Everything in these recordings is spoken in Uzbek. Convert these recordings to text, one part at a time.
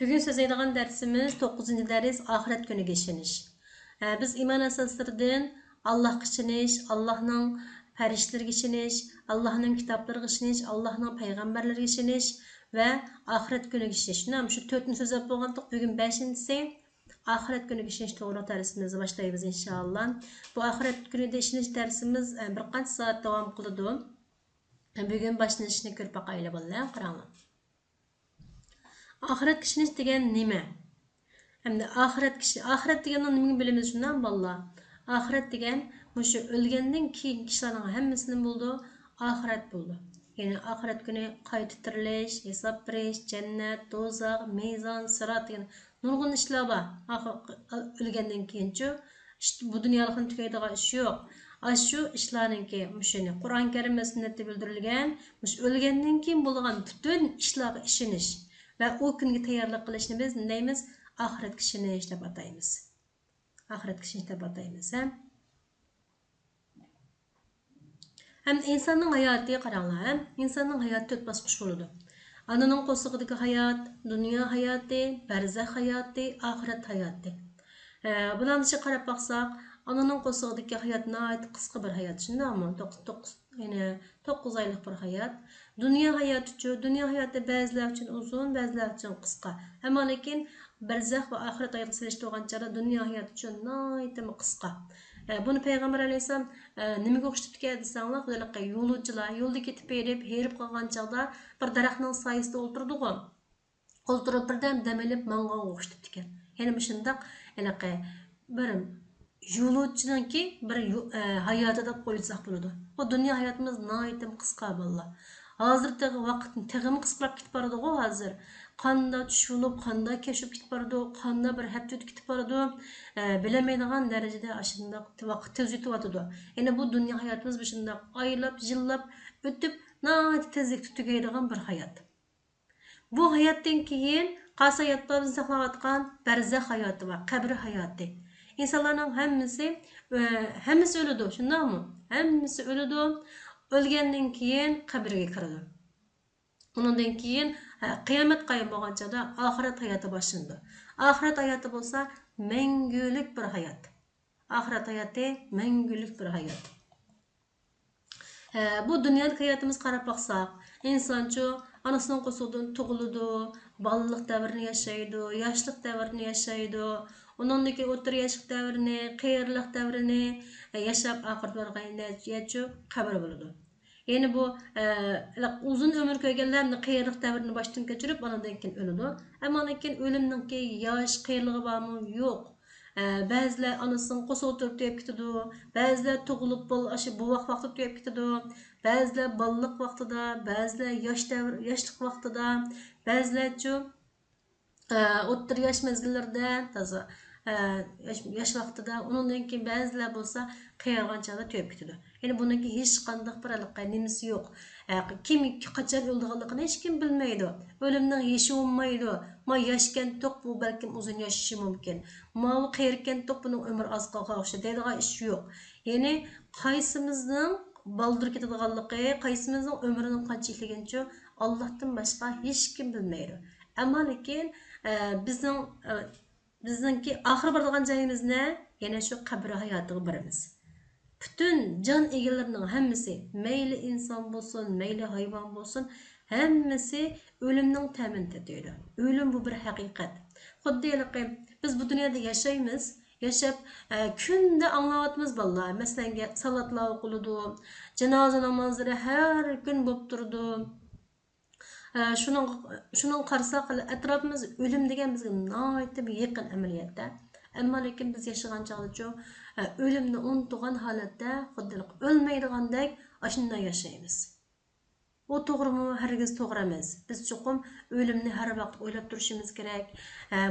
Bugün sözləydiğin dərsimiz 9-cu dərs ahiret günüge işeniş. Biz iman əsaslarından Allah'a işeniş, Allah'ın pərişlərə işeniş, Allah'ın kitaplarına işeniş, Allah'ın peyğəmbərlərə işeniş və ahiret günüge işeniş. Şu 4-nü sözləb bolğandıq. Bugün 5-incisi ahiret günüge işeniş toğruluq dərsimizi başlayırız inşallah. Bu ahiret günüde işeniş dərsimiz bir qancha saat davam qılıdı. Bugün başlanışını görüp baqaylı bollar, qaranglar. Ahiret kişiniz degen nima? Hem de ahiret degandan nimaga bilamiz shundan balla. Ahiret degen mushu o'lgandan keyin kishilarning hammasining bo'ldi ahiret bo'ldi. Ya'ni ahiret kuni qayta tirilish, hisob berish, jannat, do'zax, mezon, sirat degan nurg'un ishlar bor. O'lgandan keyinchi bu dunyolikni tugaydigan ish yo'q. Shu ishlarningki mushuni Qur'on Karim va sunnatda bildirilgan, mush o'lgandan keyin bo'lgan butun ishlarga ishonish ve o günge tayyorlik qilishni biz ne deymiz? Ahiret kishinish deb ataymiz. Ahiret kishinish deb ataymiz. Hem insanın hayatı qaranglar, insanın hayatı 4 bosqich bo'ladi. Ananing qo'sig'idagi hayot, dunyo hayoti, barzakh hayoti, ahiret hayoti. Bularni qarab baqsaq, ananing qo'sig'idagi hayot nihoyat qisqa bir hayot, shundaymi? 9 oylik bir hayot. Dünya hayatı ba'zilar uchun uzun, ba'zilar uchun qisqa. Ammo lekin barzakh va oxirat hayotini solishtirgancha dunyo hayoti uchun nihoyat qisqa. Bunu Peygamber Aleyhisselam nimaga o'xshatgan desanglar, xudolikqa yo'lovchilar yo'lda ketib berib, herib qolgan chaqda bir daraxtning soyasida o'tirdi-ku. O'tirib birdan dam olib mang'onga o'xshatdi ekan. Ya'ni bu shundoq bir yo'lovchininki bir hayoti deb qo'ysak bo'ladi. Bu dunyo hayotimiz nihoyat qisqa bolalar. Hozirgi vaqtni teg'imi qisqarib ketib boradi-ku hozir. Qanda tushilib, qanda keshib ketib boradi, qanda bir hafta o'tib ketib boradi. Bilamaydigan darajada ashunda vaqt tez o'tib o'tadi. Ya'ni bu dunyo hayotimiz bu shundoq oylab, yillab o'tib, nihoyat tezlik tugaydigan bir hayot. Bu hayotdan keyin qaysi hayotda biz saqlayotgan barzakh hayoti va qabr hayoti. İnsanların hammasi o'ladi, shundaymi? Hammasi o'ladi. O'lgandan keyin qabrga kiradi. Undan keyin qiyomat qoyim bo'lgan chaqda oxirat hayoti boshlanadi. Oxirat hayoti bo'lsa mangulik bir hayot. Oxirat hayoti mangulik bir hayot. Bu dunyodagi hayotimiz qarab baqsaq, insonchu anasining qo'sig'idan tug'iladi, balalik davrini yashaydi, yoshlik davrini yashaydi. Ondan keyin o'rta yoshlik davrini, qiyirlik davrini yashab oxirgi borgancha qabr bo'ladi. Yani bu uzun ömür ko'rganlarni qiyirlik davrini boshdan kechirib, ondan keyin o'ladi. Ammo lekin o'limninki yosh qiyirligi bormi? Yo'q. Ba'zilar anasining qo'sig'i turib to'yib ketadi, ba'zilar tug'ilib bu vaqtda to'yib ketadi, ba'zilar balalik vaqtida, ba'zilar yoshlik vaqtida, ba'zilarchi o'rta yosh mezgillarida toza yosh vaqtida, undan keyin ba'zilar bo'lsa qiyirgan chaqda to'yib ketadi. Yani bununki hech qanday bir nimasi yo'q. Kim qachon o'ldiganligini hech kim bilmaydi. O'limning yeshi bo'lmaydi. Ma yashgan to'q bu balkim uzun yashashi mumkin. Ma u qiyirgan to'q buning umri oz qolgan deydigan ish yo'q. Ya'ni qaysimizning baldir ketadiganligi, qaysimizning umrining qancha ekanligini Allohdan boshqa hech kim bilmaydi. Ammo lekin bizningki oxir boradigan joyimiz ne? Yana shu qabr hayotiga birimiz. Bütün can egelerinin hammasi, meyli insan bo'lsin, meyli hayvan bo'lsin, hammasi ölümning ta'min etadi. Ölüm bu bir haqiqat. Xuddi biz bu dunyoda yashaymiz, yashab kunda anglayotmiz vallahi. Masalan, salatlar o'qiladi, janoza namozlari har kun bo'lib turdi. Şunun qarsak atrofimiz ölüm degan bizga nihoyat yaqin amaliyotda. Ammo lekin biz yashagan chog'da o'limni unutgan holatda, xuddi o'lmaydigandek ashunday yashaymiz. O to'g'rimi? Hargiz to'g'ri emas. Biz chuqum o'limni har vaqt o'ylab turishimiz kerak.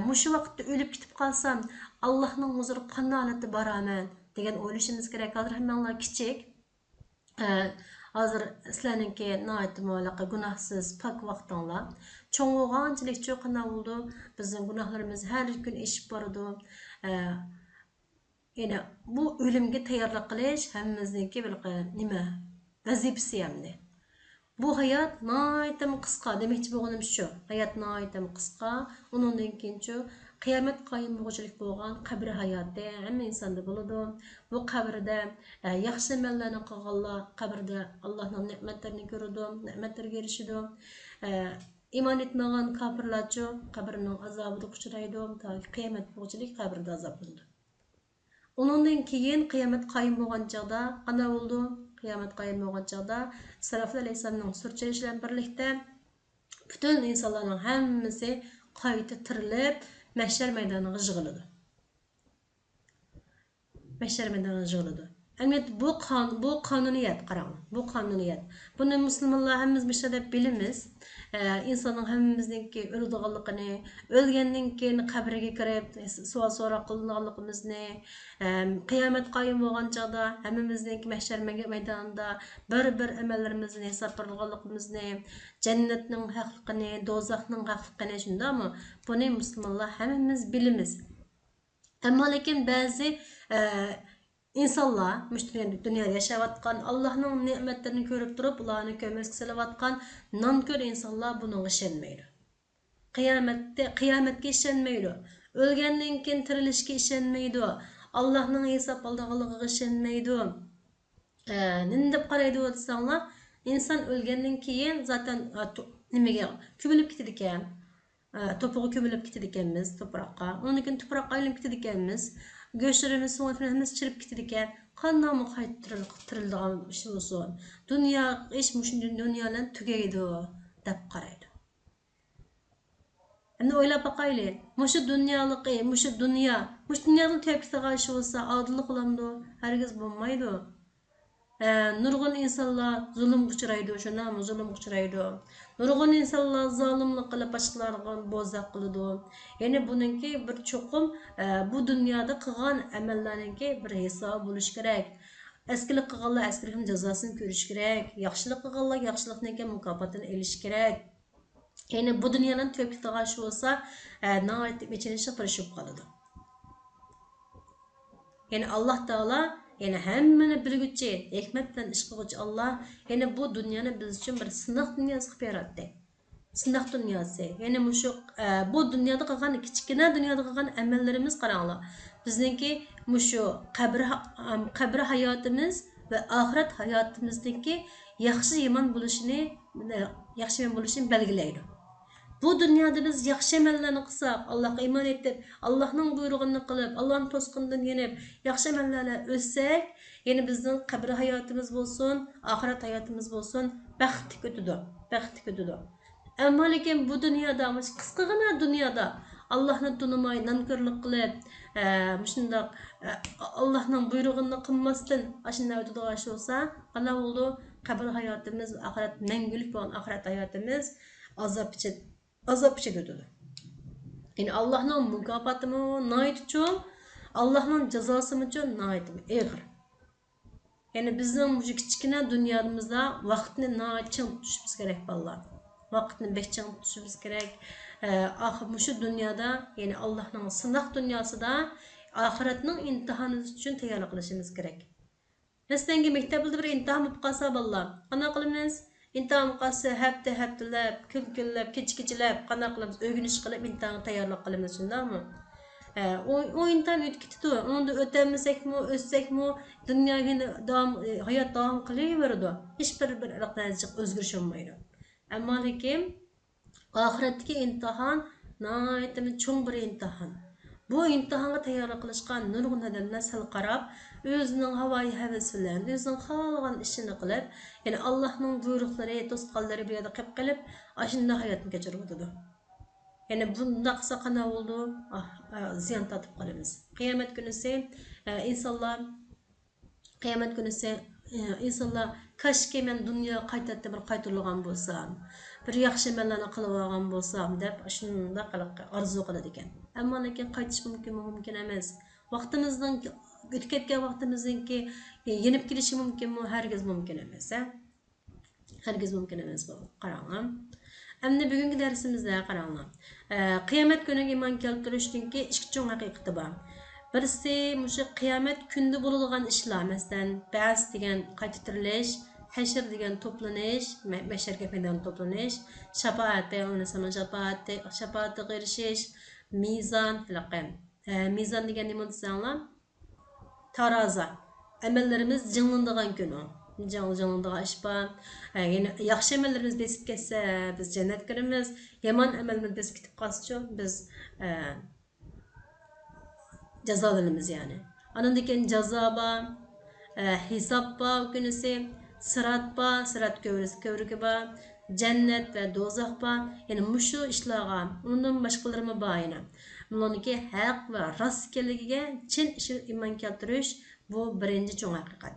Mushu vaqtda o'lib ketib qolsam, Allohning huzuriga qanday holatda boraman degan o'ylashimiz kerak. Hozir hammanglar kichik. Hozir sizlarningki nihoyat muloqa gunohsiz pok vaqtinglar. Cho'ng'og'anchilik qanday bo'ldi? Bizning gunohlarimiz har kun eshib boradi. Yani bu ölümge tayyorlik qilish hammamizniki bir nima vazifasi hamdi. Bu hayat naytam qısqa demekçi boğanım şu. Hayat naytam qısqa. Onundan keyinçi qiyomat qoyim bo'lguchilik bo'lgan qabr hayoti hamma insonda bo'ladi. Bu qabrda yaxshi amallarni qilganlar qabrda Allohning ne'matlarini ko'radi, ne'matlarga erishadi. İman etmagan kafirlarçı qabrning azobida uchraydi, toki qiyomat bo'lguchilik qabrda azoblanadi. Onundan keyin qiyomat qoyim bo'lgan chaqda qana bo'ldi? Qiyomat qoyim bo'lgan chaqda Salaflar alayhisolamning surchilishi bilan birlikda butun insonlarning hammasi qayta tirilib mahshar maydoniga yig'iladi. Mahshar maydoniga yig'iladi. Albatta bu qonuniyat qarang. Bu qonuniyat. Buni musulmonlar hammamiz mishada bilamiz. İnsanın hammamizningki o'ladiganligini, o'lgandan keyin qabriga kirib savol so'roq qilinganligimizni, qiyomat qoyim bo'lgan chog'da hammamizningki mahshar maydonida bir amallarimizni hisob qilganligimizni, jannatning haqligini, do'zaxning haqligini shundami? Buni musulmonlar hammamiz bilamiz. Ammo lekin ba'zi İnsanlar, dünyada yaşayotgan, Allah'ın nimetlerini görüp durup, ularını kömezki salayotgan nankör insanlar bunun işenmeydi. Kıyametke işenmeydi. Ölgenden keyin tirilishga ishonmaydi. Allohning hisob oldiganligiga ishonmaydi. Nima deb qaraydi desanglar, inson o'lgandan keyin zaten nimaga ko'milib ketadi ekan. To'pig'i ko'milib ketadi ekanmiz, to'proqqa. Undan keyin tuproqqa aylanib ketadi ekanmiz. Göçlerimiz soğutlarımız çırp gitirken kandan mı kayıttırıldığı şey olsun. Dünya iş dünyadan tügeydi o dep qaraydı. Endi o'ylab bakaylı. Muşu dünyanın tepkisi karşı olsa adıllık olamdı. Herkes bulmaydı. Nurgun insanlar zulüm uçuraydı. Şuna zulüm uçuraydı. Nurgun insanlar zalimlik qılıp başkalarına bozak kılıdı. Yani bununki bir çokum bu dünyada kılgan emellerinki bir hesabı buluş gerek. Eskilik kılganlar eskilikin cezasını görüş gerek. Yaxşılık kılganlar yaxşılıkniki mukafatını eliş gerek. Yani bu dünyanın tepkisi karşı olsa nahayet içinişe karışıp kalıdı. Yani Allah Teala yani hemmeni bilgüçi, hikmetten iş kılgıcı Allah yani bu dünyanı biz için bir sınıf dünyası yarattı. Sınıf dünyası. Yani bu dünyada kalan küçükene dünyada kalan emellerimiz karanlık. Bizimki kabir hayatımız ve ahiret hayatımızdaki yaxşı iman buluşunu belgileydi. Bu dünyada biz yaxşı emellerini qilsak, Allah'a iman etip, Allah'ın buyruğunu kılıp, Allah'ın tosqundan yenip, yaxşı emellerle ölsek, yani bizden kabir hayatımız olsun, ahiret hayatımız olsun, baxtli kötüdür. Ama lekin bu dünyada, kısqagina dünyada Allah'ını tanımay, nankörlük kılıp, Allah'ın buyruğunu kılmasdan aşınlar ötüdüğü şey olsa, Allah oldu, kabir hayatımız, ahiret, mengülük olan ahiret hayatımız azap içe götürdü. Yani Allah'ın mükafatı mı nait için, Allah'ın cezası mı için nait mi? Eğer. Yani bizim bu küçükine dünyamızda vaktini nait için tutuşumuz gerek vallahi. Vaktini bekçen tutuşumuz gerek. Şu dünyada yani Allah'ın sınav dünyası da ahiretinin imtihanı için tayyorluk qilishimiz gerek. Neslengi mektebde bir imtihan bo'lib qolsa vallahi. Qana qilamiz? İmtihan qilsa haftalab, kunlab, kechikilab, qana qilamiz? O'rganish qilib imtihonga tayyorlıq qilamiz, shundaymi? O imtihan o'tib ketdi. Unda o'tamasakmi, o'tsekmi, dunyoga hayot davom qilaveradi. Hech bir o'zgarish bo'lmaydi. Ammo lekin ahiretdeki imtihan nayetimi çoğun bir imtihan. Bu imtihanga tayyorlıq qilishgan nurg'un odamlar sal qarab, o'zining havoyi havas bilan, o'zining xohlagan ishini qilib, ya'ni Allohning buyruqlari, to'sqanlari bu yerda qilib qilib, ashunda hayotni kechirib o'tadi. Ya'ni bunda qilsa qana bo'ldi, ziyon tatib qolamiz. Qiyomat kunisi insonlar kashki men dunyo qaytadan bir qaytarilgan bo'lsam, bir yaxshi amallarni qilib olgan bo'lsam deb shunda orzu qiladi ekan. Ammo lekin qaytish mumkin emas. Vaqtimizdan o'tib ketgan vaqtimizningki yenib kelishi mumkinmi? Hargiz mumkin emas. Hargiz mumkin emas bu. Qarang. Endi bugungi darsimizda qarang. Qiyomat kuniga iymon keltirishninki ikki cho'ng haqiqati bor. Birisi mushu qiyomat kunda bo'ladigan ishlar, masalan, ba'z degan qayta tirilish, Həşr degan to'planish, mahsharga meydan to'planish, shafaati, unisini shafaatiga erishish, mizon, mizon degan nima desanglar? Taraza. Amallarimiz jinglindigan kun u. Jinglindigan ish bor. Ya'ni yaxshi amallarimiz besib ketsa, biz jannatga kiramiz. Yomon amallarimiz besib ketib qolsa, biz jazolanamiz yani. Andan keyin jazo bor, hisob bor kunisi, sirat bor, sirat ko'rigi bor, jannat va do'zax bor. Ya'ni mushu ishlarga, undan boshqalarimi bor yana. Bunlarniki haq va rost ekanligiga chin iymon keltirish bu birinchi cho'ng haqiqat.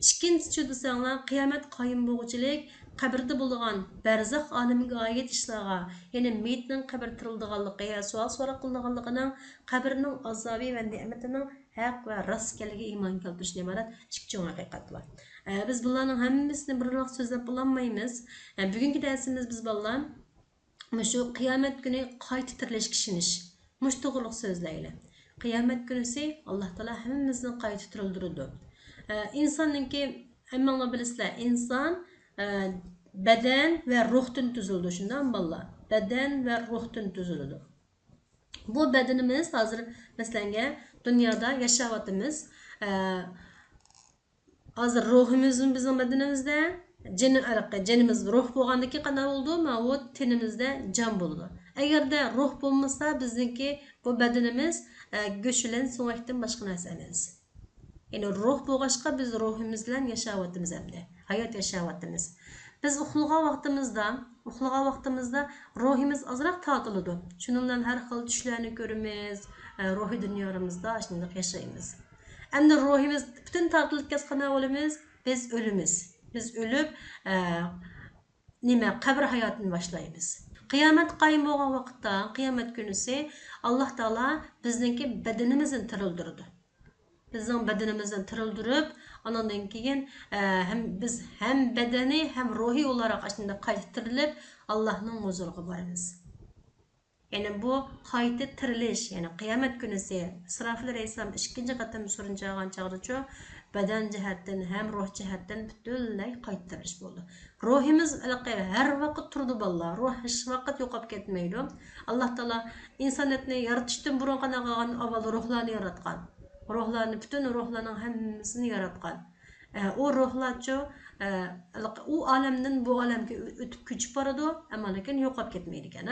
Ikkinchisi desanglar, qiyomat qoyim bo'lguchilik, qabrda bo'lgan barzax olamiga oid ishlarga, ya'ni meyitning qabr tirildiganligi, savol so'roq qilinganligining, qabrning azobi va ne'matining haq va rost ekanligiga iymon keltirishni iborat ikki cho'ng haqiqat bor. Biz bularning hammasini birlik so'zlab bo'lolmaymiz. Bugungi darsimiz biz bolalar shu qiyomat kuni qayta tirilishga ishonish. Mush to'g'riliq so'zlayli. Qiyomat kunisi Alloh taolo hammamizni qayta tirildiradi. İnsanınki, hammalar bilasizlar, inson badan va ruhdan tuzildi, shundan bolalar. Badan va ruhdan tuziladi. Bu badanimiz hozir masalan dunyoda yashayotimiz. Hozir ruhimiz bizning badanimizda, jinimiz ruh bo'lgandiki qanday bo'ldi? Mana bu tenimizda jon bo'ladi. Agarda ruh bo'lmasa, bizningki bu badanimiz go'sht bilan so'ngakdan boshqa narsa emas. Yani ruh bo'lg'achqa biz ruhimiz bilan yashayotimiz hamda hayot yashayotimiz. Biz uxlagan vaqtimizda ruhimiz azroq tortiladi. Shuning bilan har xil tushlarni ko'ramiz, ruhiy dunyomizda shunday yashaymiz. Endi ruhimiz butun tortilib ketgan bo'lamiz, biz o'limiz. Biz o'lib qabr hayotini boshlaymiz. Qiyomat qoyim bo'lgan vaqtda, qiyomat kunisi Alloh taolo bizningki badanimizni tirildirdi. Bizning badanimizni tirildirib, ondan keyin biz ham badani ham ruhiy olarak aslında qayta tirilib Allohning huzuriga boramiz. Yani bu qayta tirilish, yani qiyomat kunisi İsrafil alayhisalom ikkinchi qatam surinchagan chaqdichu badan jihatdan ham ruh jihatdan butunlay qayta tirilish bo'ldi. Ruhimiz har vaqt turdi bolalar. Ruh hech vaqt yo'qolib ketmaydi. Alloh taolo insoniyatni yaratishdan burun qana qolgan avval ruhlarni yaratgan. Ruhlarni, bütün ruhlarning hammasini yaratgan. O ruhlarcha u olamdan bu olamga o'tib ko'chib boradi, ammo lekin yo'qolib ketmaydi ekan.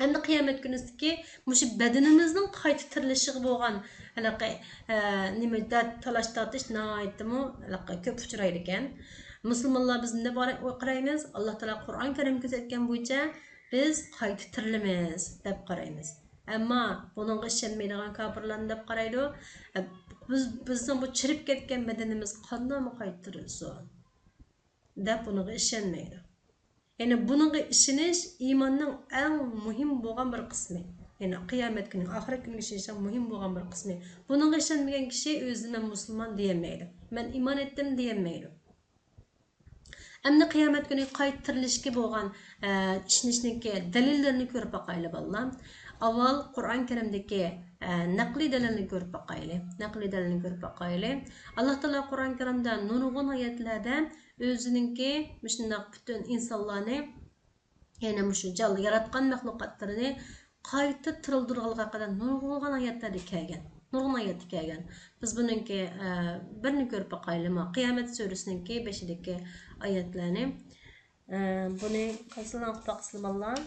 Endi qiyomat kunidagi mush badanimizning qayta tirilishiga bo'lgan nimada talash tortish nihoyatmi ko'p uchraydi ekan. Musulmonlar biz nima qaraymiz? Alloh taolo Qur'on Karimda aytgan bo'yicha biz qayta tirilamiz deb qaraymiz. Ama bununla işlenmeydiğen kafirlarını da qaraydı. Bizden bu çirip ketken bedenimiz qanday mı qaytırılsın? Dep bununla işlenmeydi. Yani bununla işiniz imanın en mühim bo'lgan bir kısmı. Yani kıyamet günü, ahiret günü işinizden mühim bo'lgan bir kısmı. Bununla işlenmeyen kişi özüne Müslüman diyemeydi. Ben iman ettim diyemeydi. Endi qiyomat kuni qaytirilishga bo'lgan ishnishniki dalillarni ko'rib boqaylik bolalar. Avval Qur'on Karimdagi naqliy dalilni ko'rib boqaylik. Alloh taolo Qur'on Karimda nurg'un oyatlarda o'zininki shunday butun insonlarni, ya'ni mushu jonli yaratgan mahluqotlarni qayta tirildirganligiga qadar nurg'un oyatlarda kelgan. Biz buningki birini ko'rib boqaylik. Qiyomat surasininki 5-dagi oyatlarni. Buni qaysidan o'qib baqsizlar bolalar?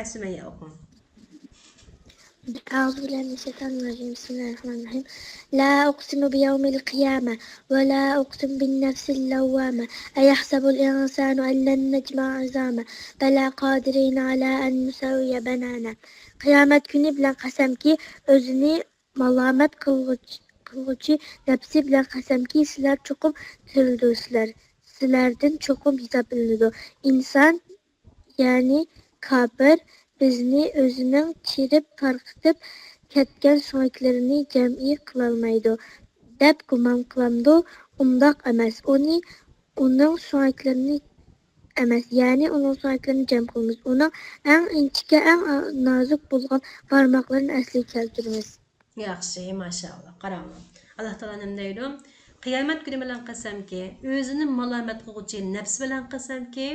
Asmaya o'qing. أعوذ بالله من الشيطان الرجيم بسم الله الرحمن الرحيم لا أقسم بيوم القيامة ولا أقسم بالنفس اللوامة أيحسب الإنسان أن لن نجمع عظامه بلى قادرين على أن نسوي بنانا Kıyamet günü bilen qasam ki özünü malamet kılgıcı nefsi bilen qasam ki sizler çokum tirildirsizler. Sizlerden çokum hesap edildi. İnsan yani kabir bizni özünün çirip tarqıtıp ketken soyaklarını cem'i kılalmaydı. Dep gumam kılamdı, undaq emas. Onun soyaklarını emas, yani onun soyaklarını cem kılmız. Onun en inçike, en nazik bulgan parmaklarını əsli keltirmez. Yaxşı, maşallah. Qarang. Allah taolo nima deydi? qiyomat kuni bilan qasamki, o'zini malomat qilguvchi nafs bilan qasamki,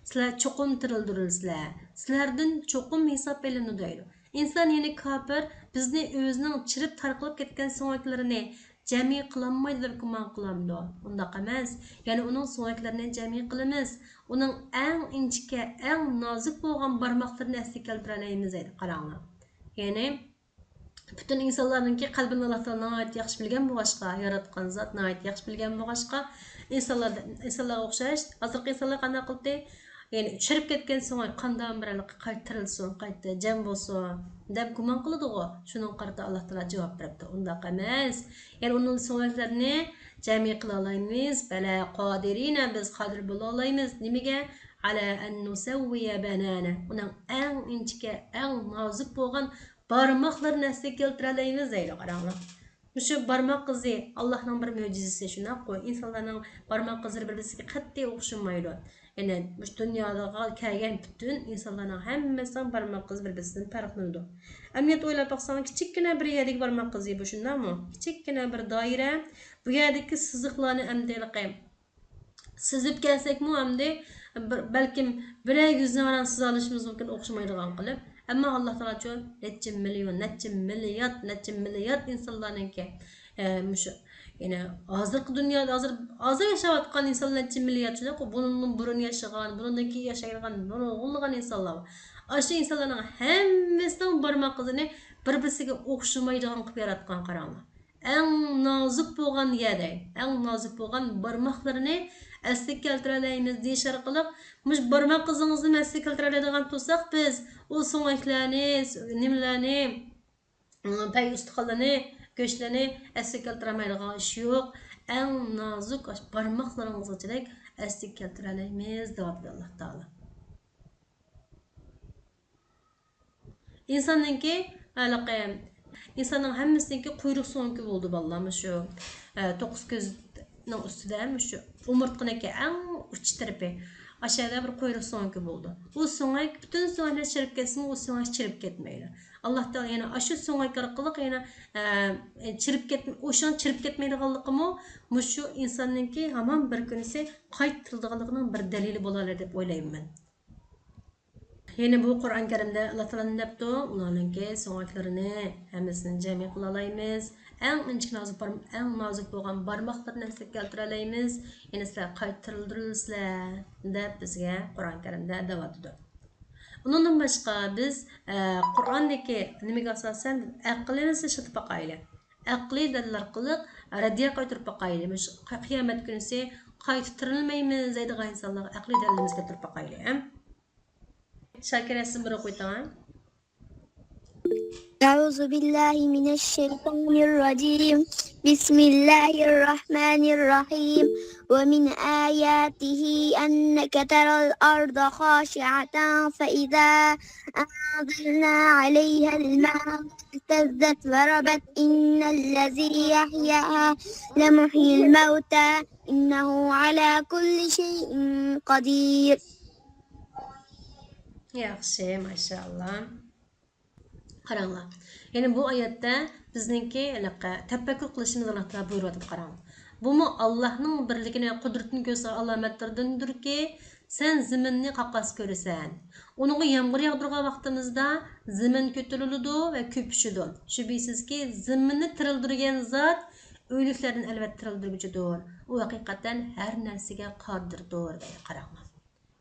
sizlar cho'qim tirildirilsizlar. Sizlardan cho'qim hisob elinadi deydi. İnsan yeni kafir bizni o'zining chirib tarqalib ketgan so'ngaklarini jami qilolmaydi deb gumon qilamdi. Undaq emas. Ya'ni uning so'ngaklarini jami qilamiz. Uning eng inchika, eng nozik bo'lgan barmoqlarini asli keltiraymiz deydi. Qaranglar. Ya'ni bütün insanlarınki qalbini Allah Taala nəhayət yaxşı bilgan bo'lğaçqa, yaratgan zat nəhayət yaxşı bilgan bo'lğaçqa, insanlarga o'xshash, hozirgi insanlar qanday qildi? Yani çirip ketken so'ng qandan biralik qaytarilsin, qayta jam bo'lsin deb gumon qiladi-ku. Shuning qarata Alloh taolo javob beribdi. Undaq emas. Yani uning so'nglarini jami qila olamiz, bala qodirina biz qodir bo'la olamiz. Nimaga? Ala an nusawwiya banana. Uning eng inchika, eng nozik bo'lgan barmoqlarini asli keltira olamiz deydi. Qaranglar. Şu barmoq izi Allohning bir mo'jizasi shunaqku. İnsanlarning barmoq izlari bir-biriga qat'iy o'xshamaydi. Yani bu dünyada kelgan bütün insanların hammasining barmoq izi bir-biridan farqlanadi. Amniyat o'ylab baqsang, kichikgina bir yerdagi barmoq izi bu shundami? Kichikgina bir doira, bu yerdagi siziqlarni amdiliqi. Sizib kelsekmi amdi balkim birer yuzdan aran siz olishimiz mumkin o'xshamaydigan qilib. Ama Allah Taala uchun necha million, necha milliard insonlarningki mushu yani hozirgi dunyoda hozir yashayotgan insonlar necha milliardchilar, bundan burun yashagan, bundan keyin yashaydigan, nurg'unlagan insonlar. O'sha insonlarning hammasining barmoq izini bir-biriga o'xshamaydigan qilib yaratgan qaranglar. Eng nozik bo'lgan yerda, eng nozik bo'lgan barmoqlarini asli keltira olamiz deyish orqali mush barmoq izingizni asli keltira oladigan bo'lsak biz u so'ngaklarni, nimalarni, pay ustiqlarni, go'shtlarni asli keltira olmaydigan ish yo'q. Eng nozik barmoqlaringizga asli keltira olamiz deyapti Alloh taolo. İnsanınki alaqayam İnsanın hammasiniki quyruq so'nki bo'ldi vallahi shu 9 ko'zning ustida shu umurtqaniki eng uch tarafi aşağıda bir quyruq so'nki bo'ldi. U so'ngak bütün so'ngaklar chirib ketsin, u so'ngak chirib ketmaydi. Alloh taolo yana shu so'ngak orqali yana chirib ketmaydiganligimi shu insonninki hamon bir kunisi qaytariladiganining bir dalili bo'lar deb o'ylayman. Yine bu Kur'an-ı Kerim'de Allah Teala ne yaptı? Onlarınki so'ngaklarini hammasini jami qila olamiz. Eng nazik bo'lgan barmoqlarni asli keltira olamiz. Yine sizlar qaytarildirsizlar deb bizga Qur'on-ı Kerim'de da'vatdir. Bundan boshqa biz Qur'ondagi nimaga asosan aqlimizni ishlatib boqaylik. Aqliy dalillar qilib raddiya qaytarib boqaylik. Qiyomat kunisi qaytarilmaymiz deydigan insonlarga aqliy dalilimizni keltirib boqaylik. Şakir Esin bırak uytan. أعوذ بالله من الشيطان الرجيم بسم الله الرحمن الرحيم ومن آياته أنك ترى الأرض خاشعة فإذا أنزلنا عليها الماء اهتزت وربت إن الذي يحياها لمحيي الموتى إنه على كل شيء قدير. Yaxşı, maşallah. Qaranglar. Yani bu oyatda bizningki tafakkur qilishimiz Allah Taala buyuryapti, qarang. Bumi Allohning birligini va qudratini ko'rsatgan alomatlardandirki, sen zaminni qaqas ko'rasan. Uningga yomg'ir yog'dirgan vaqtimizda zamin ko'tariladi va ko'pishadi. Shubhisizki, zaminni tirildirgan zot o'liklardan albatta tirildirguchidir. U haqiqatan har narsaga qodirdir, deydi, qaranglar.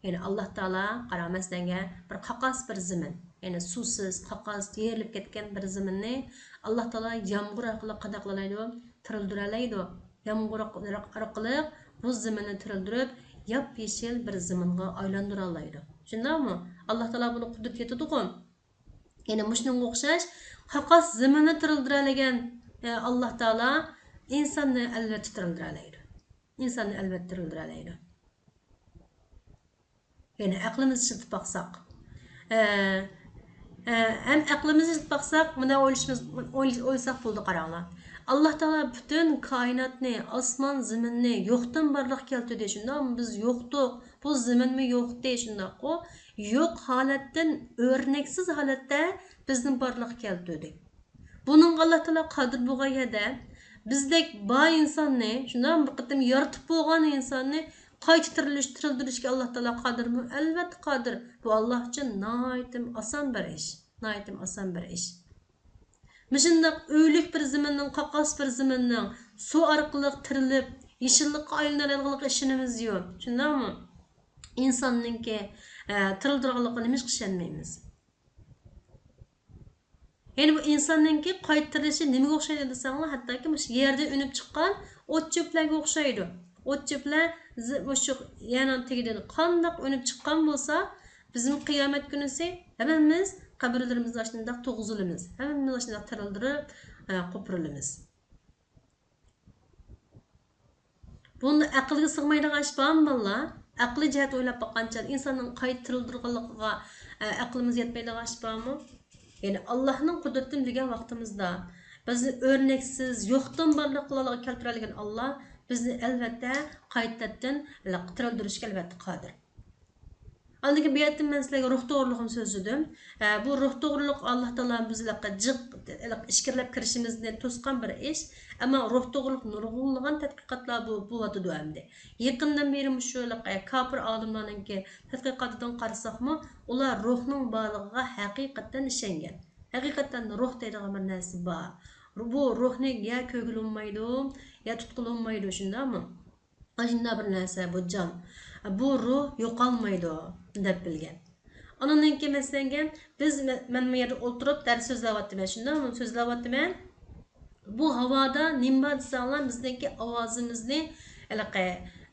Yani Allah Taala qaramasdanga bir qaqas bir zamin, yani suvsiz, qaqas yerilib ketgan bir zaminni Allah Taala yomg'ir orqali qadaqlalaydi, tirildiradi. Yomg'ir orqali bu zaminni tirildirib, yap-yeshil bir zaminga aylantira oladi. Shundaymi? Allah Taala buni qudrat yetadi-ku. Yani mushunga o'xshash qaqas zaminni tirildiralagan Allah Taala insonni albatta tirildiradi. İnsonni albatta tirildiradi. Yani aklımızı işletip baksak, hem aklımızı işletip baksak, buna oylasak buldu qaranglar. Allah Taala bütün kainatni, osmon, zaminni yo'qdan barliq keltirdi shunda, biz yo'qdik. Bu zamin mi yo'qdi shunda-ku. Yo'q holatdan o'rnaksiz holatda bizni barliq keltirdi. Buning Allah Taala qodir bo'lgan yerda bizdek bay insanni, shundan bir qitim yaratib bo'lgan insonni qayta tirildirishga Alloh taolo qodirmi? Albatta qodir. Bu Alloh uchun nihoyatim oson bir ish. Nihoyatim oson bir ish. Mishindaq o'lik bir zaminning, qaqas bir zaminning suv orqali tirilib, yeshillikqa aylanadigan ishimiz yo'q. Shundaqmi? İnsanninki tirildirganligini nima qilishmaymiz. Yani bu insanninki qaytirilishi nimaga o'xshaydi desanglar, hattoki shu yerda unib chiqqan o't cho'plarga o'xshaydi. O't cho'plar shu yana tegidan qandoq unib chiqqan bo'lsa, bizim qiyomat kunisi hammamiz qabrlarimizda shundoq tug'zilamiz. Hammamiz shundoq tirildirib, qo'pirilamiz. Bunda aqlga sig'maydigan ish bormi bolalar? Aqli jihat o'ylab boqqancha insonning qaytirildirganligiga aqlimiz yetmaydigan ish bormi? Yani Allah'ın kudretini bilgen vaktimizde bizni örneksiz, yoktan barlıqlarla keltirelgen Allah bizni elbette kayıtlattan tirildirishga elbette qadir. Andaki bir ayettim ben sizlerge ruh doğruluğunu sözüdüm. Bu ruh doğruluk Allah Teala bizlerge işkirlep kirişimizden toskan bir iş. Ama ruh doğruluk nurgulluğun tetkiqatlar bu adı dönemde. Yakından beri şöyle kafir alimlerinin ki tetkiqatıdan qarsak mı, ular ruhның bağlığına hakikaten işengen. Hakikaten ruh deydiğen bir nersi var. Bu ruhni ya kögülünmeydi, ya tutkulunmaydı şunda mı? Ajında bir nersi bu can. Bu ruh yo'qolmaydi deb bilgan. Ondan keyin mesela biz men bu yerda o'tirib dars so'zlayapman, shundami? So'zlayapman. Bu havoda nima desanglar bizniki ovozimizni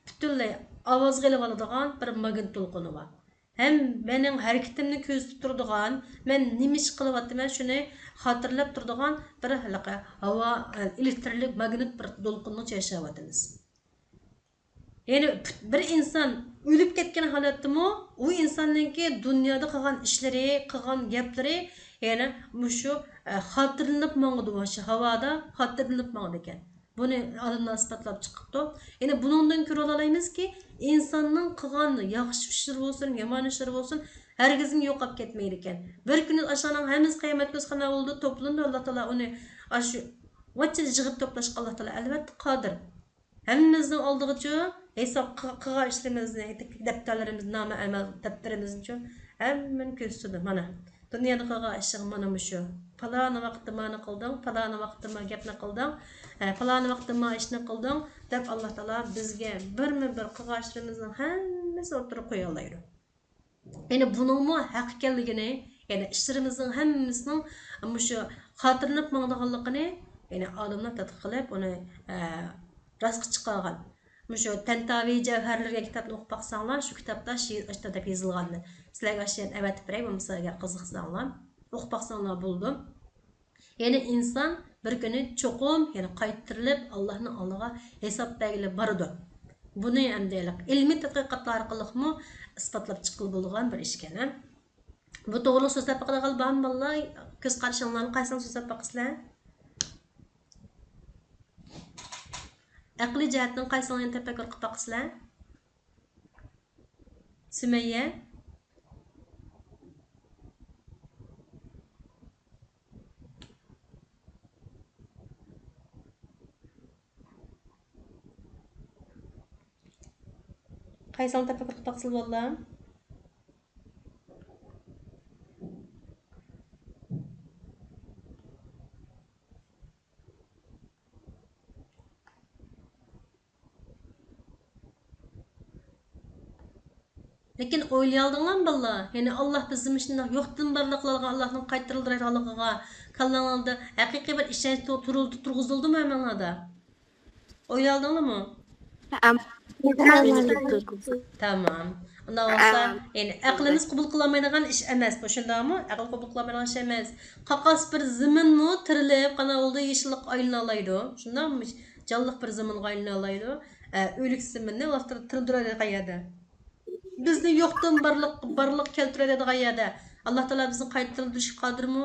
butunlay ovozga ilib oladigan bir magnit to'lqini bor. Hem mening harakatimni ko'zda turadigan, men nima ish qilyapman shuni xotirlab turadigan bir havo elektrlik magnit bir to'lqinni yashayapmiz. Yani bir insan ölüp ketken halatı mı? O insanınki dünyada kılgan işleri, kılgan gapları yani şu hatırlanıp mağdı başı havada hatırlanıp mağdı eken. Bunu adamlar ispatlap çıkıptı. Yani bunundan kör olayımız ki insanın kılgan yaxşı işleri olsun, yaman işleri olsun herkesin yok ap ketmeydi eken. Bir gün aşağıdan hemiz kıyamet gözkana oldu toplumda Allah Teala onu aşı vacı jığıp toplaşık Allah Teala elbette kadir. Hemimizden aldığı hesap qığa işlerimizni, defterlerimiz, nama amel defterimiz için hemen köstüdü mana. Dünyada qığa işim mana şu. Falan vaqtda mana qıldın, falan vaqtda ma gapni qıldın, falan vaqtda ma ishni qıldın deb Allah Taala bizga bir qığa işlerimizning hammasi o'tirib qo'ya oladi. Yani bunun haqiqatligini, yani ishlarimizning hammasining shu xotirlanib mangdiganligini, yani olimlar tadqiq qilib uni rastga chiqargan. Şu Tantavi Cevherlerge kitabını o'qib baqsanglar, şu kitapda şiir deb yozilgan. Sizlarga aşayan avatib beray, sizlarga qiziqsanglar, o'qib baqsanglar bo'ldi. Yani insan bir kuni cho'qim, yani qaytirilib Allohning oldiga hisob bergili boradi. Buni endi ilmiy tadqiqotlar orqali isbotlab chiqilib bo'lgan bir ish ekan. Bu to'g'ri so'zlab qilgan bolalar, ko'z qarashinglarni qaysini so'zlab baqsizlar? Aqli jihatdan qaysini tafakkur qilib baqsizlar? Sümeyye qaysini tafakkur qilib baqsizlar bolalar? Lekin o'ylayaldinglarmi bolalar? Yani Allah bizim shunday yo'qdan barliqlarga Allohning qaytarildiradiganligiga kallanglarda haqiqiy bir ishonch turg'izildimi hammanglarda? O'ylayaldinglarmi? Tamam. Ondan olsa, yani aqlimiz qabul qilolmaydigan ish emas bu, shundaymi? Aql qabul qilolmaydigan ish emas. Qaqas bir zaminni tirilib, qana oldi yeshillik aylana oladi. Shundaymi? Jonliq bir zaminga aylana oladi. O'lik zaminni Allah tirildiradi qayerda? Bizni yo'qdan barliq keltiradigan yerda Allah Taala bizni qaytarildirishga qodirmi?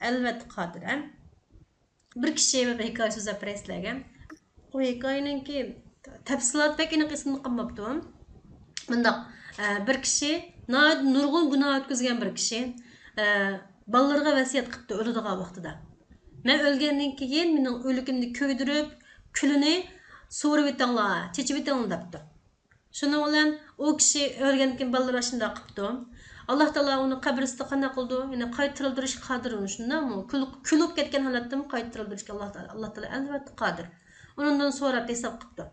Albatta qodir. Bir kishi bir hikoya so'zlab berasizlarga. Bu hikoyaningki tafsilot pek aniq esimda qolmabdi. Bundaq bir kishi nurg'un gunoh o'tkazgan bir kishi bolalarga vasiyat qilibdi o'ladigan vaqtida. Men o'lgandan keyin mening o'ligimni ko'ydirib, külünü so'rib etinglar, chechib etinglar debdi. Şunun bilan o kishi o'lgandan balalar shunday qilibdi. Alloh taolo uni qabrida qanday qildi? Ya'ni qaytarildirishga qodir uni, shundaymi? Kulib ketgan holatda qaytarildirishga Alloh taolo albatta qodir. Undan so'rab hisob qilibdi.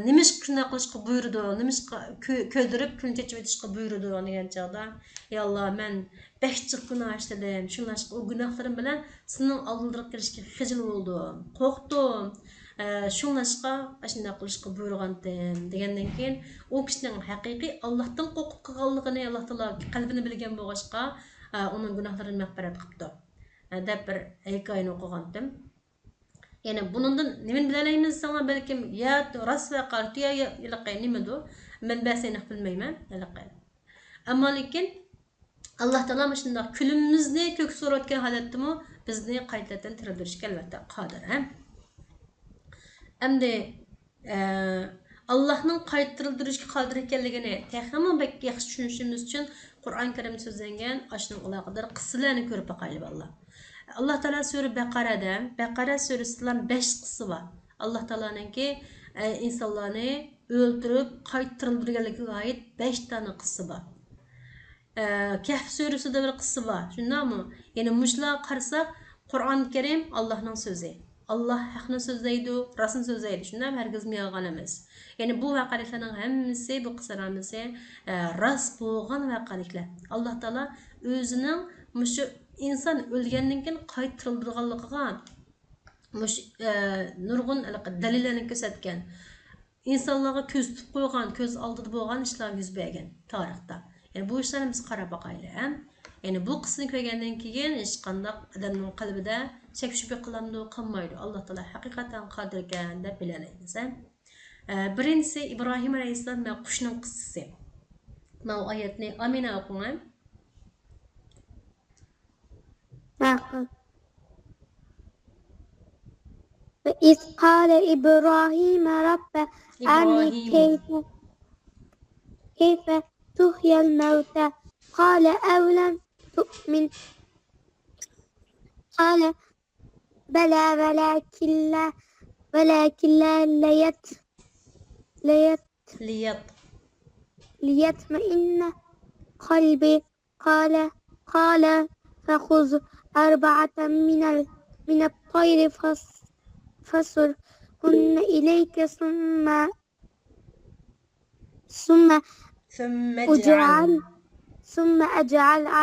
Nimish shunday qilishga buyurdi, nimish ko'ldirib kun chechib etishga buyurdi degan chog'da, ey Alloh, men behchiq gunoh ishladim. Shunlashqa o gunohlarim bilan sening oldingga kirishga xijil bo'ldim, qo'rqdim. Şunlaşqa aşınday qilishga buyurgandim degandan keyin o kishining haqiqiy Allohdan qo'rqib qolganligini Alloh taolo qalbini bilgan bo'lg'achqa uning gunohlarini mag'firat qilibdi deb bir hikoyani o'qigandim. Ya'ni bundan nimani bilalaymiz sana balkim ya rost vaqa ya ilaqay nimadu manbasini bilmayman ilaqay. Ammo lekin Alloh taolo mana shunday kulimizni ko'k so'rayotgan holatdami bizni qaytadan tirildirishga albatta qodir. Endi Allah'ın qaytırıldırışga qodir ekanligini texmi bek yaxshi tushunishimiz uchun Qur'on Karim so'zlangan ashunga aloqador qissalarni ko'rib boqaylik vallah. Alloh taolo sura Baqara surasidan 5 qissa bor. Alloh taoloninki insonlarni o'ldirib qaytırıldırganligiga oid 5 tane qissa bor. Kahf surasida bir qissa bor. Shundaymi? Ya'ni mushlar qarasak Qur'on Karim Allohning so'zi. Allah haqni so'zlaydi, rostni so'zlaydi. Shundan hargiz yolg'on emas. Ya'ni bu voqealarning hammasi, bu qissalarimiz rost bo'lgan voqealar. Alloh taolo o'zining mushu inson o'lgandan keyin qaytarildirganligiga mush nurg'un dalillarni ko'rsatgan. İnsanlarga ko'z tutib qo'ygan, ko'z oldida bo'lgan ishlar yuz bergan tarixda. Yani bu işlerini biz qarab boqaylik. Yani bu qismini ko'rgandan keyin hech qanday odamning qalbida shak shubha qilmaydi. Alloh taolo haqiqatan qodir ekan deb bilalaymiz. Birinchisi Ibrohim alayhissalom va qushning qissasi. Bu oyatni Amina o'qing. وإذ قال إبراهيم رب أرني كيف تحيي الموتى قال أولم تؤمن قال بلى ولكن لا ليطمئن قلبي قال فخذ أربعة من الطير فصرهن إليك ثم أجعل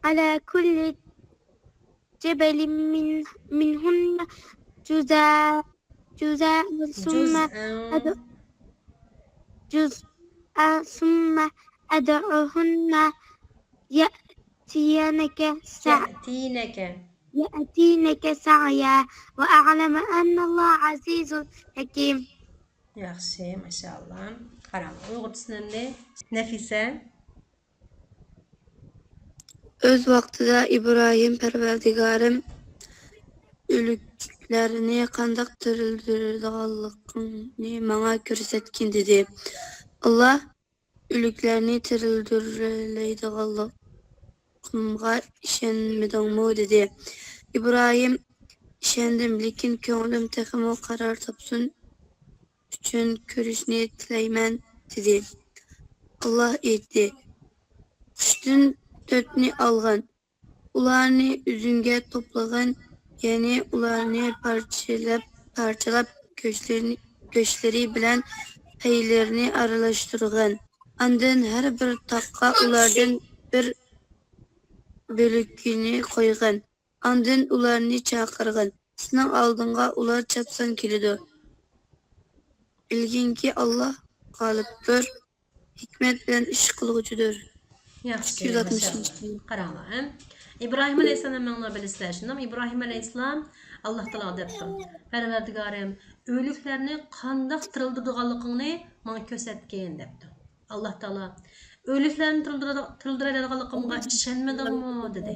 على كل جبل منهن جزءا ثم أدعوهن يأتينك سعيا وأعلم أن الله عزيز حكيم. Yaxshi, maşallah. Qarang, Uyg'urchisini Nafisa. Öz vaqtida İbrahim Parvardigorim o'liklarni qandoq tirildirganligini menga ko'rsatgin dedi. Alloh o'liklarni tirildiradiganligimga ishonmadingmi dedi. İbrahim ishondim, lekin ko'nglim texmo qaror topsin uchun ko'rishni tilayman dedi. Allah aytdi: Qushdan 4'ni algan, ularni üzünge toplagan, yani ularni parçalab göçleri bilen peylerini aralaştırgan. Andan her bir takka ulardan bir bölükünü koygan. Andan ularni çakırgan. Senin aldığına ular çapsan kilidu. Bilgin ki Allah galiptir, hikmet bilen iş kılıcıdır. Yaxshi, qaranglar. İbrahim alayhissalom ma'no bilasizlar, shundami? İbrahim alayhissalom Alloh taolo debdi: "Parvardigorim, o'liklarni qandoq tirildirganligingni menga ko'rsatgin" debdi. Alloh taolo o'liklarni tirildiradiganligimga ishonmadingmi dedi.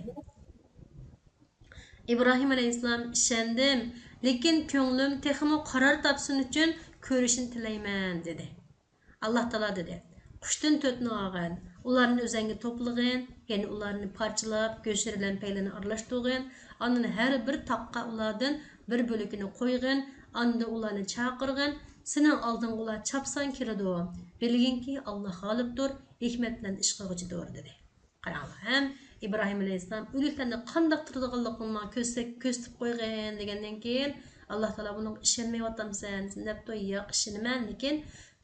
İbrahim alayhissalom ishondim, lekin ko'nglim texmo qaror topsin uchun ko'rishni tilayman dedi. Alloh taolo dedi: Quşdan tötni alğan, ularni özəngə toplığın, yəni ularni parçalab, göşürülən peylini arlaşdırğın, andan hər bir taqqa ulardan bir bölükünü qoyğın, anda ularni çaqırğın, senin aldın ular çapsan kiridi. Bilgin ki Allah g'olibdir, hikmet bilan ish qilguchidir dedi. Qaranglar, ham İbrahim alayhissalom o'liklarni qandoq turadiganligini ko'rsatib qo'ygan degandan keyin Allah Taala buning ishonmayaptamsan debdi. Yo'q, ishonaman, lekin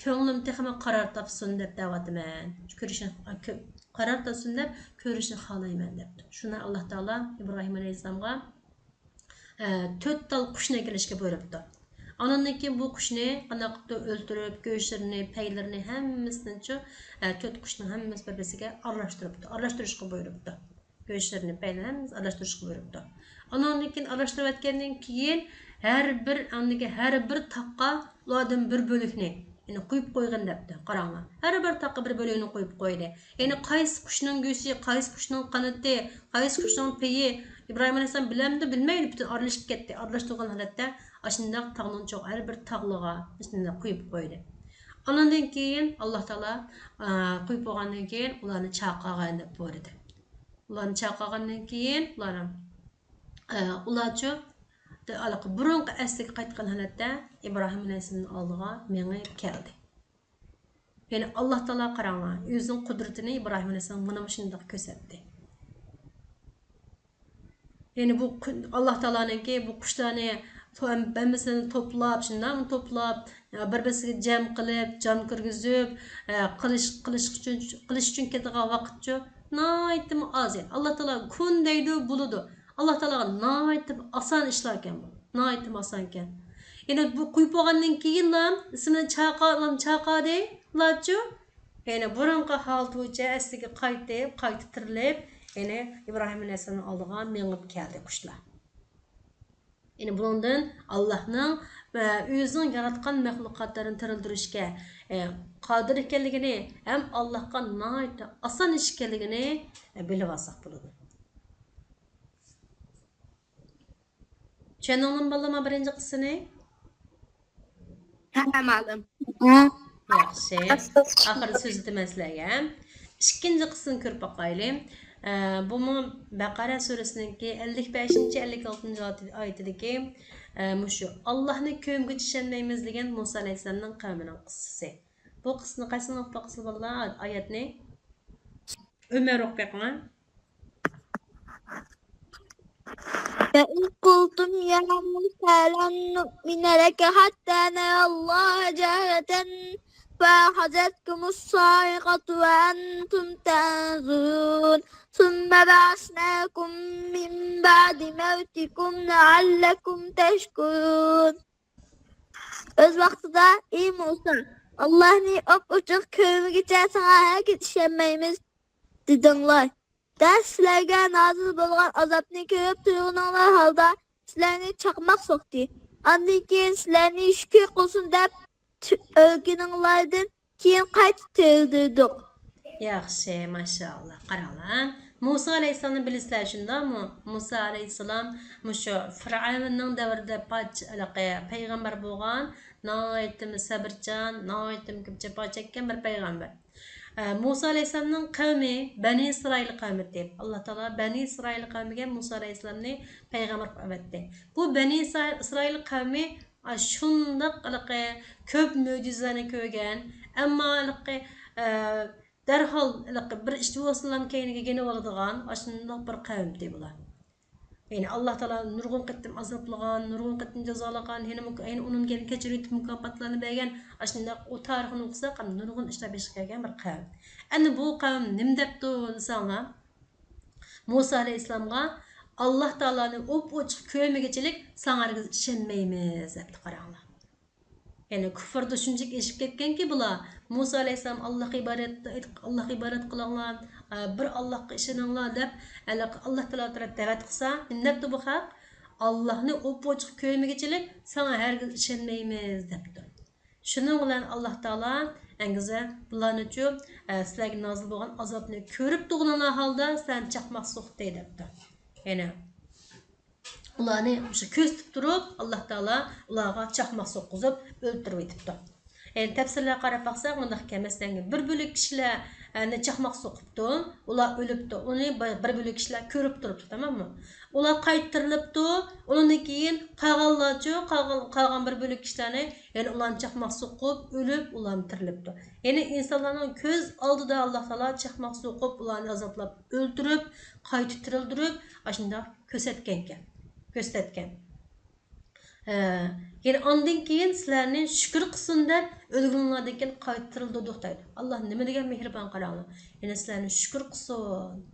ko'nglim texmi qaror topsin deb da'vatman. Ko'rishni qaror topsin deb ko'rishni xohlayman debdi. Shuni Alloh Taala İbrahim alayhissalomga 4 tal qushni kelishga buyuribdi. Ondan keyin bu qushni qanday qilib o'ltirib, go'shtlarini, paylarini hammasini 4 qushning hammasi bir-biriga aralashtirishga buyuribdi. Go'shtlarini, paylarini hammasini aralashtirishga buyuribdi. Ondan keyin aralashtirib etgandan keyin har bir taqqa ulardan bir bölükni yani qo'yib qo'ygan debdi. Qaranglar. Har bir taqqa bir bölükni qo'yib qo'ydi. Yani qaysi qushning go'shti, qaysi qushning qanoti, qaysi qushning peyi İbrahim alayhissalom bilamdi, bilmaydi, bütün aralashib ketdi. Aralashtirgan holatda ashundaq tog'ning cho'q har bir tog'liga shunday qo'yib qo'ydi. Ondan keyin Alloh taolo qo'yib qo'ygandan keyin ularni chaqirgan deb buyurdi. Ularni chaqirgandan keyin ularchi burunqi asliga qaytgan holatda İbrahim alayhissalomning oldiga mengib keldi. Yani Allah taolo qaranglar, o'zining qudratini İbrahim alayhissalom mana shunday ko'rsatdi. Yani bu Allah Teala'nınki bu kuşlarını hammasini toplab, shundan toplab, bir-birisiga jam qilib, jon kirgizib, qilish uchun ketadigan vaqtchi naytim oz. Allah Taala kun deydi, buludu. Allah Taalaga naytim oson ishlar ekan bu. Naytim oson ekan. Yani bu qo'yib olgandan keyin ham ismini chaqadi, lachu. Yani burunqi holat bo'yicha asliga qayta tirilib, yani İbrahim alayhissalomning oldiga mengib keldi qushlar. Yani bundan Allah'ның o'zining yaratgan mahluqotlarini tirildirishga qodir ekanligini ham Allohga nihoyat oson ish ekanligini bilib olsak bo'ladi. Tushundingmi balama birinchi qismini? Tamam. Yaxshi. Oxiri so'z demaslarga. Ikkinchi qismini ko'rib boqaylik. Bu Baqara surasininki 55-56 oyatidagi mushu Allohni ko'mga ishonmaymiz degan Musa alayhisalomning qavmining qissasi. Bu qissani qaysi o'qib boqsiz bolalar oyatni? Ömer o'qib boqing. فإن قلتم يا موسى لن نؤمن لك حتى نرى الله جهرة فأخذتكم الصاعقة وأنتم تنظرون ثم بعثناكم من بعد موتكم لعلكم تشكرون. Öz vaqtida ey Musa, Allah'ni op-ochiq ko'migicha sana hargiz ishonmaymiz dedinglar. Sizlarga nozil bo'lgan azobni ko'rib turganlar holda sizlarni chaqmoq so'kdi. Andan keyin sizlarni shukr qilsin deb o'rganinglardan keyin qayta tirildirdik. Yaxshi, maşallah. Qaranglar. Musa alayhissalomni bilasizlar shundami? Musa alayhissalom mushu Fir'avnning davrida payg'ambar bo'lgan, nihoyatda sabrchan, nihoyatda ko'p jafo chekkan bir payg'ambar. Musa alayhissalomning qavmi Bani İsrail qavmi deb Alloh taolo Bani İsrail qavmiga Musa alayhissalomni payg'ambar qilib etdi. Bu Bani İsrail qavmi shundoq ko'p mo'jizani ko'rgan, ammo darhol bir ish bo'lsam keyiniga kelib oladigan shundoq bir qavm deb bular. Yani Allah Taala nurg'un qattim azoblagan, nurg'un qattim jazolagan, yani onun kechirib mukofotlarni bergan, shundoq u tarixini o'qisa, nurg'un ishlar besh kelgan bir qavm. Endi bu qavm nim debdi desanglar, Musa alayhissalomga Allah Taolani o'p-ochiq ko'rmagichilik sanargiz ishonmaymiz debdi. Qaranglar. Yani küfürde şuncak eşip ketkenki bular Musa alayhissalom Allah ibadet qilinglar, bir Allohga ishoninglar deb Allah taolo taraf da'vat qilsa, nima bu xalq Allohni o'p-ochiq ko'rmagichilik sana hargiz ishonmaymiz debdi. Shuning bilan Alloh taolo angiza bularnichu sizlarga nozil bo'lgan azobni ko'rib turganlar holda sen chaqmoq so'qdi debdi. Yani ularni o'sha ko'z tutib turib Alloh taolo ularga chaqmoq so'qqizib o'ltirib etibdi. Tefsirler qarab baxsak, mındaq ekan, masalan, bir bölük kişiler çaxmaq soqıptı, ular ölüptü. Onu bir bölük kişiler körüp duruptu, tamam mı? Ular qaytırılıptı, ondan keyin qalğanlarçı, qalğan bir bölük kişilerni, yani ularni çaxmaq soqıp, ölüp, ularni tirilipti. Yani insanların köz aldıda Allah Taala çaxmaq soqıp, ularni azablap öldürüp, qaytı tirildirip, aşındaq körsatgan. Yani ondan keyin sizlarni shukr qilsin deb o'lganlardan keyin qaytarildi deydi. Alloh nima degan mehribon qaranglar. Yani sizlarni shukr qilsin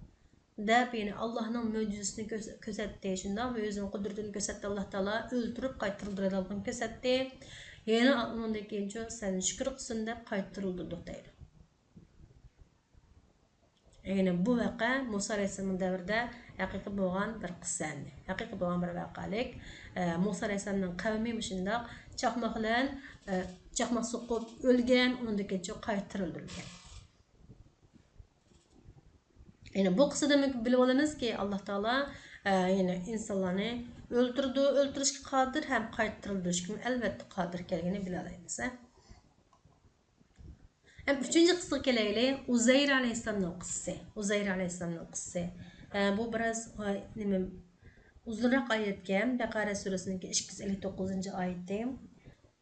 deb, yani Allohning mo'jizasini ko'rsatdi. Shundaqmi o'zining qudratini ko'rsatdi Alloh taolo, o'ltirib qaytariladigan ko'rsatdi. Yana undan keyin sizlarni shukr qilsin deb qaytarildi deydi. Yani bu vaqa Musa Aleyhisselam'ın davrida haqiqiy bo'lgan bir qissa. Haqiqiy bo'lgan bir vaqalik. Musa Aleyhisselam'ın qavmi shundoq chaqmoq bilan chaqmoq so'qib o'lgan, undan keyin qaytarilgan. Yani bu qissada bilib olamizki, Alloh taolo yani insonlarni o'ltirishga qodir ham qaytarilishga albatta qodir ekanligini bila olamiz. Hem üçüncü kısmı keleyli Uzeyr Aleyhisselam'ın kıssası. Uzeyr Aleyhisselam'ın kıssası. Bu biraz uzunrak ayetken Bekara suresinin 259. ayeti.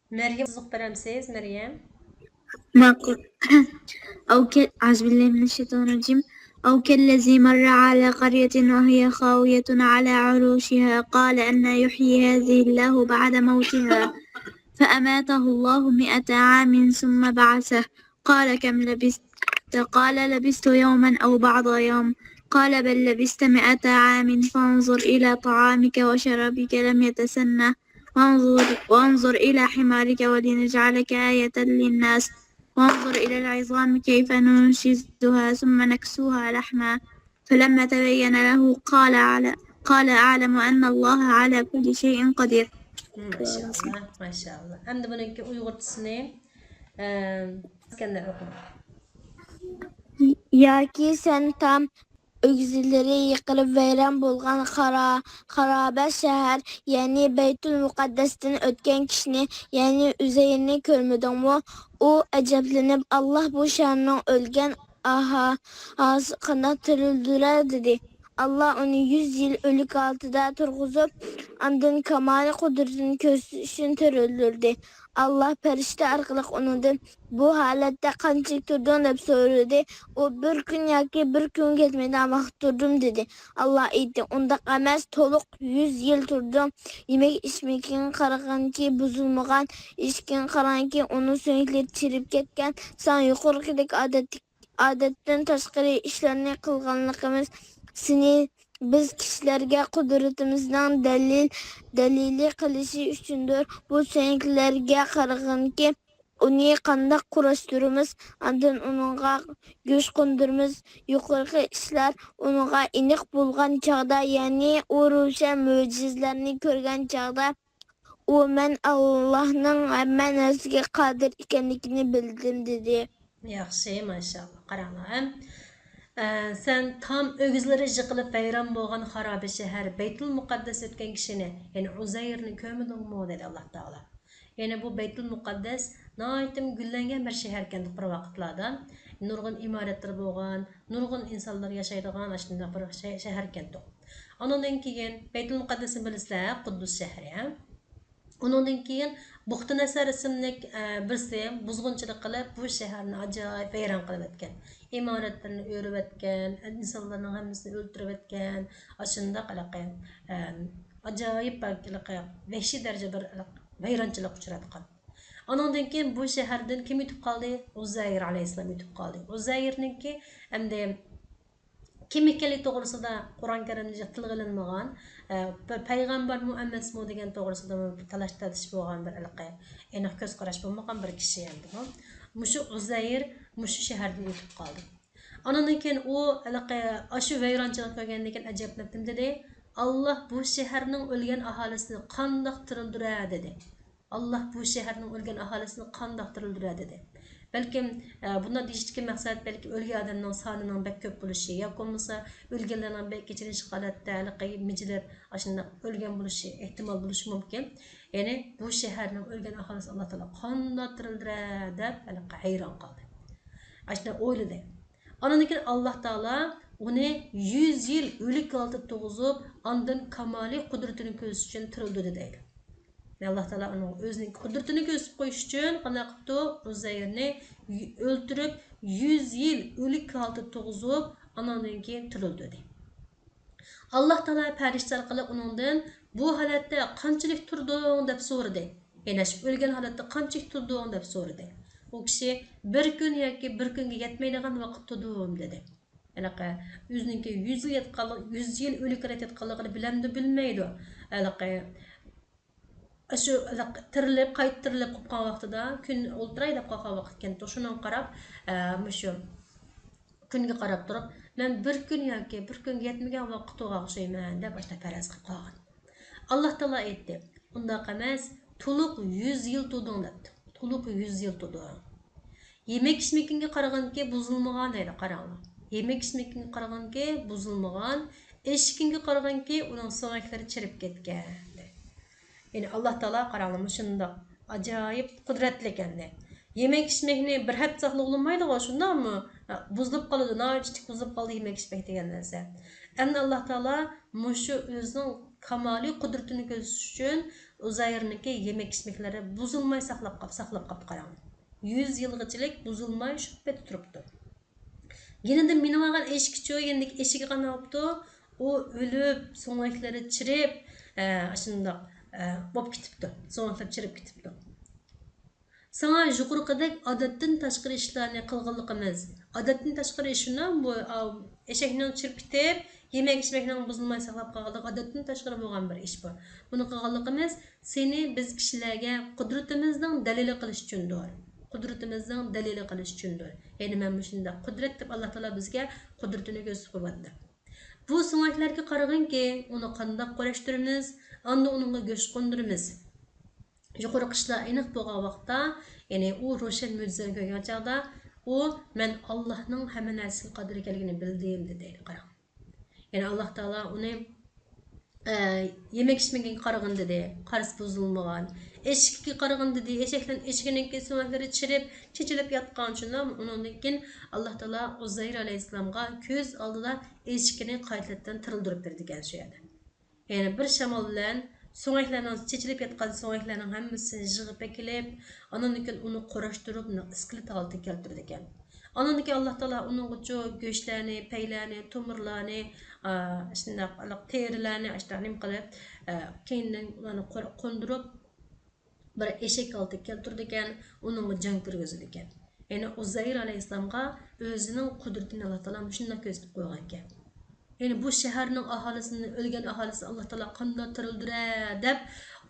Meryem sızık veremsiz Meryem. معقول أعوذ بالله من الشيطان الرجيم أو كالذي مر على قرية وهي خاوية على عروشها قال أن يحيي هذه الله بعد موتها فأماته الله 100 عام ثم بعثه قال كم لبثت قال لبثت يوما أو بعض يوم قال بل لبثت 100 عام فانظر إلى طعامك وشرابك لم يتسنه وانظر إلى حمارك ولنجعلك آية للناس وانظر إلى العظام كيف ننشزها ثم نكسوها لحما فلما تبين له قال أعلم أن الله على كل شيء قدير. Maşallah, maşallah. Hem de bununki Uygurcasını İskender okudum. Yoki sen tam ögzilleri yıkılıp veyran bo'lgan xaroba shahar, ya'ni Baytul Muqaddasdan o'tgan kishini, ya'ni Uzayrni ko'rmadingmi? U ajablanib, Alloh bu shaharning o'lgan ahasi qanday tirildilar dedi. Allah onu 100 yıl ölük altıda turg'izib, ondan kamoli qudratini ko'rish uchun tirildirdi. Allah perişte arqalıq onundan bu halatda qanchalik turdun deb so'radi. O bir kun yoki bir kun ketmedi ama turdum dedi. Allah aytdi, undaq emas, to'liq 100 yil turdim. Yemek içmekin qaraganki buzulmagan, içkin qaranki onun so'nglar chirib ketgan. Sen yuqorqidek odatdan tashqari ishlarni qilganligimiz seni biz kishilarga qudratimizning dalili qilishi uchundir. Bu senliklarga qaraganki uni qanday kurashtiramiz, andan uningga go'sh qo'ndiramiz. Yuqorqi ishlar uningga aniq bo'lgan chog'da, ya'ni u ro'shan mo'jizlarni ko'rgan chog'da u men Allohning hamma narsaga qodir ekanligini bildim dedi. Yaxshi, maşallah. Qaranglar. Sen tam ögüzleri yıkılıp vayron bo'lgan xaroba shahar Baytul Muqaddas o'tgan kishini, ya'ni Uzayrni ko'mdingmi dedi Alloh taolo. Ya'ni bu Baytul Muqaddas noytim gullangan bir shahar ekan bir vaqtlarda. Nurg'un imoratlar bo'lgan, nurg'un insonlar yashaydigan shunday bir shahar ekan. Ondan keyin Baytul Muqaddasni bilasizlar, Quddus shahri. Ondan keyin Buxtinasar ismli birisi buzg'unchilik qilib bu shaharni ajoyib vayron qilib o'tgan. İmaretlerini örüp etken, insanların hepsini öldürüp etken, aşında qalaqı, acayip belki vahşi derece bir vayronchilik uçratgan. Ondan keyin bu shahardan kim yutib qoldi? Uzayr alayhissalom yutib qoldi. Uzayrninki hamda kim ekanligi to'g'risida Qur'on Karimda tilg'ilinmagan, payg'ambarmi emasmi degan to'g'risida talash tatish bo'lgan bir aniq ko'z qarash bo'lmagan bir kishi endi bu. Mushu Uzayr mushu shahardan o'tib qoldi. Ondan keyin u shu vayronchilik ko'rgandan keyin ajablandim dedi. Alloh bu shaharning o'lgan aholisini qandoq tirildirar dedi. Alloh bu shaharning o'lgan aholisini qandoq tirildirar dedi. Belki bunda deyişdiki maksat belki ölgen adamның sanının bek köp buluşu, ya olmasa ölgenlerinin bek geçiriş halatda micilip aşında ölgen buluşu ihtimal buluşu mümkün. Yani bu şehirnin ölgen ahalisi Allah Teala qandatırıldır deb hayran qaldı. Aşında oyladı. Ananıkin Allah Teala onu 100 yıl ölük altı toğuzup andın kamali kudretini köz için tırıldı deydi. Allah Teala onun özünün kudretini gösterip koyuş için qanday qıptı Uzayrni öldürüp 100 yıl ölük halda toğuzup anandan keyin tirildi dedi. Allah Teala farishta orqali uningdan bu holatda qanchalik turding deb so'radi. Yana shu o'lgan holatda qanchalik turding deb so'radi. U kishi bir kun yoki bir kunga yetmaydigan vaqt turdim dedi. Anaqa o'zininki 100 yil yetqanlik 100 yil o'lik yetqanligini bilamdi bilmaydi. Anaqa şu tirilib qaytirilib qolgan vaqtida kun o'ltiray deb qolgan vaqt ekan. Shundan qarab, shu kunga qarab turib, men bir kun yoki bir kunga yetmagan vaqtga o'xshayman deb boshqa faraz qilib qolgan. Alloh taolo aytdi, undoq emas, to'liq 100 yil tuding debdi. To'liq 100 yil tuding. Yemek içmekinga qaraganki buzilmagan deydi, qaranglar. Yemek içmekinga qaraganki buzilmagan, eshikingga qaraganki uning so'ngaklari chirib ketgan. Yani Allah Teala qaralımı şunda acayip kudretli endi. Yemek içmekni bir hep saqlıq olmaydı o şundan mı? Buzulup qalıdı, naçitik buzulup qalıdı yemek içmek degan narsa. Endi Allah Teala muşu özünün kamali kudretini gösteriş üçün Uzayrniki yemek içmekleri buzulmay saqlap qap qarang. 100 yılgıçılık buzulmay şüphet turuptu. Yine de minib algan eşikçi yendik eşigi qana oluptu. O ölüp, so'ngaklari chirib, shundoq bop ketibdi. So'nglab chirib ketibdi. Sana yuqorqidek odatdan tashqari ishlarni qilganligimiz. Odatdan tashqari ishini bu eshakning chirib ketib, yemek ichmakning buzilmay saqlab qolganligi odatdan tashqari bo'lgan bir ish bu. Buni qilganligimiz seni biz kishilarga qudratimizning dalili qilish uchundir. Qudratimizning dalili qilish uchundir. Ya'ni men shunda qudrat deb Alloh taolo bizga qudratini ko'rsatib qo'ydi. Bu so'ngaklarga qaraganki, uni qanday qo'rashtiramiz, anda uningga go'sht qo'ndiramiz. Yuqori qishlar aniq bo'lgan vaqtda, ya'ni u ro'shan mo'jizani ko'rgan chaqda, u men Allohning hamma narsaga qodir ekanligini bildim dedi. Qarang. Ya'ni Alloh taolo uni yemek içmekine qaragan dedi, qarisi buzilmagan. Eshikka qaragan dedi, eshikning so'ngaklari chirib, chechilib yotgan shundan undan keyin Alloh taolo Uzayr alayhisalomga ko'z oldida eshikni qaytadan tirildirib berdi degan shu yerda. Ya'ni bir shamol bilan so'ngaklarning chechilib yotgan so'ngaklarning hammasini yig'ib kelib, undan keyin uni qorashtirib, iskelet holatiga keltirdi ekan. Ondan keyin Alloh taolo uning uchun go'shtlarni, paylarni, tomirlarni, shunday terilarni ashtanim qilib, keyindan ularni qo'ndirib bir eshak oldiga keltirdi ekan, uning jon kirgizdi ekan. Ya'ni Uzayr alayhisalomga o'zining qudratini Alloh taolo shunday ko'rsatib qo'ygan ekan. Yani bu şehirning aholisini, o'lgan aholisi Alloh taolo qanday tirildirar deb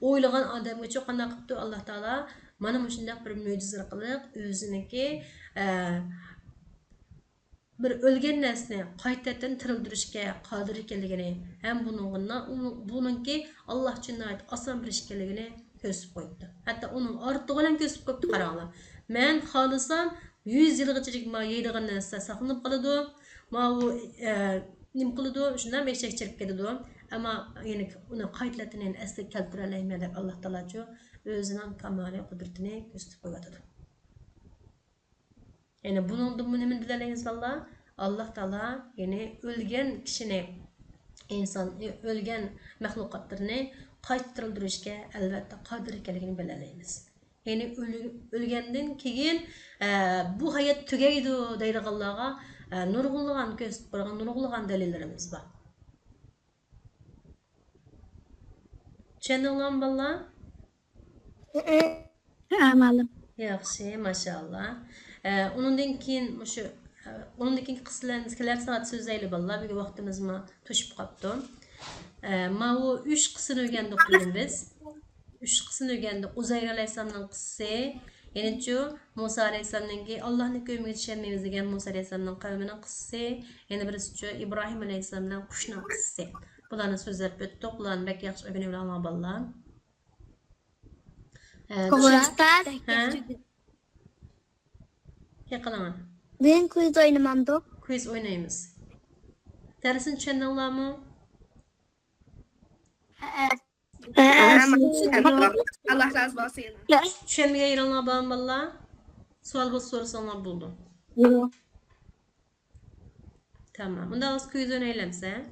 o'ylagan odamga çok qanday qilibdi Alloh taolo mana shunday bir mo'jiza qilib o'ziniki bir o'lgan narsani qaytadan tirildirishga qodir ekanligini ham buningki Alloh uchun oson bir ish ekanligini ko'rsatib qo'yibdi. Hatto uning ortig'i bilan ko'rsatib qo'yibdi, qaranglar. Men xohlasam 100 yilgacha yeydigan narsa saqlanib qoladi. Ma u nim qiladi, shundan eshak chirib ketadi. Ammo yani uni qaytadan asli keltira olmayman deb Alloh taolo o'zining kamoliy qudratini ko'rsatib qo'yadi. Yani bunun nima bilalaymiz vallah? Alloh taolo yani o'lgan kishini, inson o'lgan mahluqotlarni qaytarildirishga albatta qodir ekanligini bilalaymiz. Yani o'lgandan keyin bu hayot tugaydi deydiganlarga nurg'unlagan ko'rsatib qo'ygan nurg'unlagan dalillarimiz bor. Tushundinglarmi bolalar? Ma'lum. Yaxshi, mashallah. Undan keyin shu undan keyin qissalar soat so'zlayli bolalar. Bugun vaqtimizni to'shib qolibdi. Ma u 3 qissani o'rgandik bugun biz. 3 qissani o'rgandik. Uzayr alayhisalomning qissasi, yana Musa alayhisalomning Allohni ko'ymiga tushunmaymiz degan Musa alayhisalomning qavmining qissasi, yana birisi Ibrohim alayhisalomning qushning qissasi. Bularni so'zlab o'tdik. Ularni bak yaxshi o'rganib olgan bolalar. Yakalanın. Ben quiz oynamamdı. Quiz oynayımız. Dersini düşendinler mi? Allah razı olsun. Düşenmeye yerinler bağım valla. Sual boz sorusanlar buldum. Tamam. Bunda az quiz oynayalım sen.